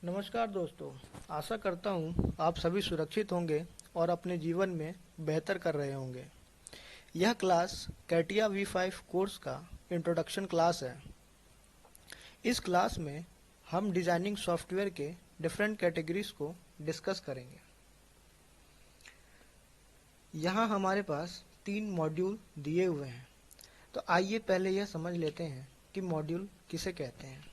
नमस्कार दोस्तों, आशा करता हूँ आप सभी सुरक्षित होंगे और अपने जीवन में बेहतर कर रहे होंगे। यह क्लास कैटिया V5 कोर्स का इंट्रोडक्शन क्लास है। इस क्लास में हम डिजाइनिंग सॉफ्टवेयर के डिफरेंट कैटेगरीज को डिस्कस करेंगे। यहाँ हमारे पास 3 मॉड्यूल दिए हुए हैं, तो आइए पहले यह समझ लेते हैं कि मॉड्यूल किसे कहते हैं।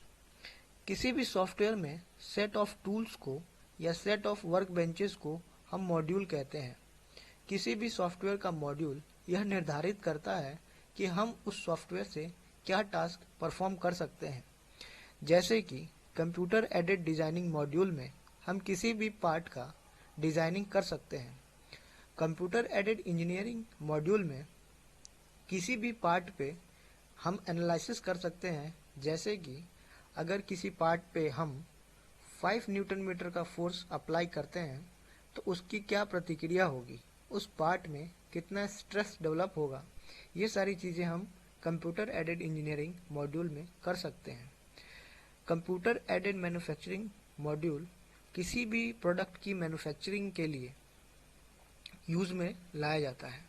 किसी भी सॉफ्टवेयर में सेट ऑफ टूल्स को या सेट ऑफ वर्क बेंचेस को हम मॉड्यूल कहते हैं। किसी भी सॉफ्टवेयर का मॉड्यूल यह निर्धारित करता है कि हम उस सॉफ्टवेयर से क्या टास्क परफॉर्म कर सकते हैं। जैसे कि कंप्यूटर एडेड डिजाइनिंग मॉड्यूल में हम किसी भी पार्ट का डिजाइनिंग कर सकते हैं। कंप्यूटर एडेड इंजीनियरिंग मॉड्यूल में किसी भी पार्ट पे हम एनालिसिस कर सकते हैं। जैसे कि अगर किसी पार्ट पे हम 5 न्यूटन मीटर का फोर्स अप्लाई करते हैं तो उसकी क्या प्रतिक्रिया होगी, उस पार्ट में कितना स्ट्रेस डेवलप होगा, ये सारी चीज़ें हम कंप्यूटर एडेड इंजीनियरिंग मॉड्यूल में कर सकते हैं। कंप्यूटर एडेड मैन्युफैक्चरिंग मॉड्यूल किसी भी प्रोडक्ट की मैन्युफैक्चरिंग के लिए यूज में लाया जाता है।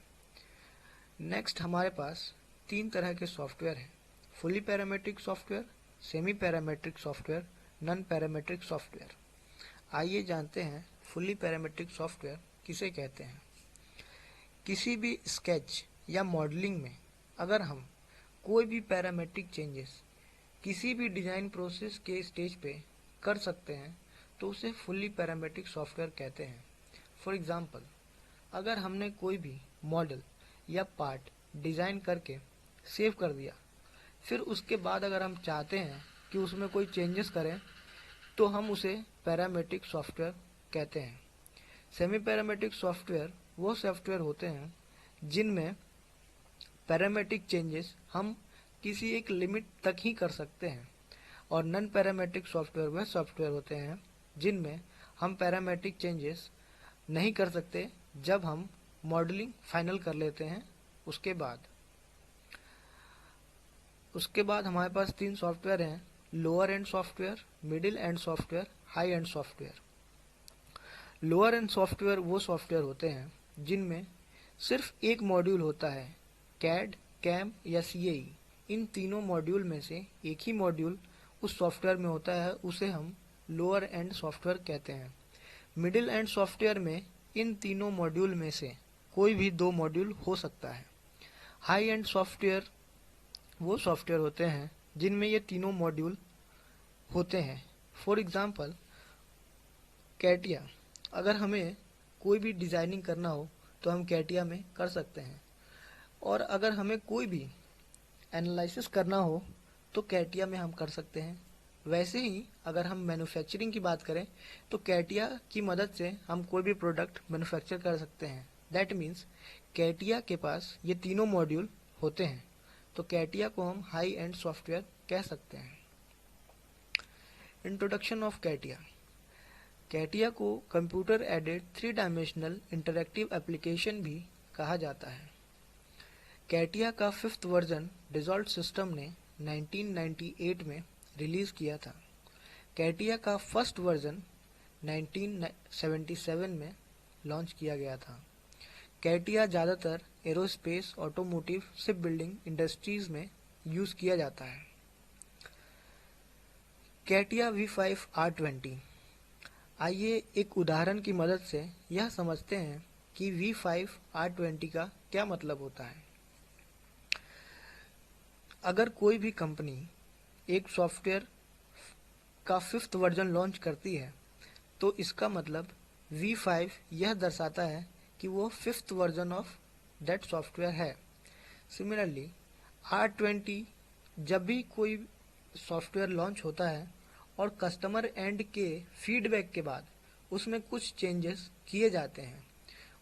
नेक्स्ट हमारे पास 3 तरह के सॉफ्टवेयर हैं: fully parametric software, semi parametric software, non parametric software. आइए जानते हैं फुली पैरामेट्रिक सॉफ्टवेयर किसे कहते हैं। किसी भी स्केच या मॉडलिंग में अगर हम कोई भी पैरामेट्रिक चेंजेस किसी भी डिजाइन प्रोसेस के स्टेज पे कर सकते हैं तो उसे फुली पैरामेट्रिक सॉफ्टवेयर कहते हैं। फॉर एग्जांपल, अगर हमने कोई भी मॉडल या पार्ट डिजाइन करके सेव कर दिया, फिर उसके बाद अगर हम चाहते हैं कि उसमें कोई चेंजेस करें तो हम उसे पैरामेट्रिक सॉफ्टवेयर कहते हैं। सेमी पैरामेट्रिक सॉफ्टवेयर वो सॉफ्टवेयर होते हैं जिनमें पैरामेट्रिक चेंजेस हम किसी एक लिमिट तक ही कर सकते हैं, और नॉन पैरामेट्रिक सॉफ्टवेयर वह सॉफ्टवेयर होते हैं जिनमें हम पैरामेट्रिक चेंजेस नहीं कर सकते जब हम मॉडलिंग फाइनल कर लेते हैं। उसके बाद हमारे पास 3 सॉफ्टवेयर हैं: lower and software, middle and software, high and software. Lower and software वो सॉफ्टवेयर होते हैं जिनमें सिर्फ एक मॉड्यूल होता है। कैड, कैम या CAE, इन तीनों मॉड्यूल में से एक ही मॉड्यूल उस सॉफ्टवेयर में होता है, उसे हम लोअर एंड सॉफ्टवेयर कहते हैं। मिडिल एंड सॉफ्टवेयर में इन तीनों मॉड्यूल में से कोई भी 2 मॉड्यूल हो सकता है। हाई एंड सॉफ्टवेयर वो सॉफ्टवेयर होते हैं जिनमें ये तीनों मॉड्यूल होते हैं। फॉर एग्जांपल, कैटिया, अगर हमें कोई भी डिजाइनिंग करना हो तो हम कैटिया में कर सकते हैं, और अगर हमें कोई भी एनालिसिस करना हो तो कैटिया में हम कर सकते हैं। वैसे ही अगर हम मैन्युफैक्चरिंग की बात करें तो कैटिया की मदद से हम कोई भी प्रोडक्ट मैन्युफैक्चर कर सकते हैं। दैट मीन्स कैटिया के पास ये तीनों मॉड्यूल होते हैं, तो कैटिया को हम हाई एंड सॉफ्टवेयर कह सकते हैं। Introduction of CATIA. कैटिया को computer aided 3 dimensional interactive application भी कहा जाता है। कैटिया का 5th वर्जन डसॉल्ट सिस्टम ने 1998 में रिलीज किया था। कैटिया का फर्स्ट वर्जन 1977 में लॉन्च किया गया था। कैटिया ज़्यादातर aerospace, automotive, ship building industries में यूज किया जाता है। CATIA V5 R20। आइए एक उदाहरण की मदद से यह समझते हैं कि V5 R20 का क्या मतलब होता है। अगर कोई भी कंपनी एक सॉफ्टवेयर का 5th वर्जन लॉन्च करती है तो इसका मतलब V5 यह दर्शाता है कि वो 5th version of that software है। सिमिलरली R20, जब भी कोई सॉफ्टवेयर लॉन्च होता है और कस्टमर एंड के फीडबैक के बाद उसमें कुछ चेंजेस किए जाते हैं,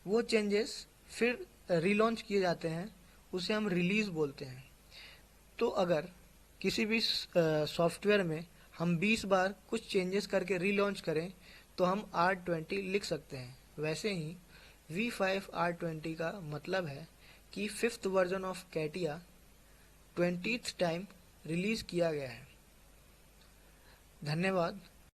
वो चेंजेस फिर रीलॉन्च किए जाते हैं, उसे हम रिलीज बोलते हैं। तो अगर किसी भी सॉफ्टवेयर में हम 20 बार कुछ चेंजेस करके रीलॉन्च करें तो हम R20 लिख सकते हैं। वैसे ही V5 R20 का मतलब है कि 5th version of CATIA 20th time release किया गया है। धन्यवाद।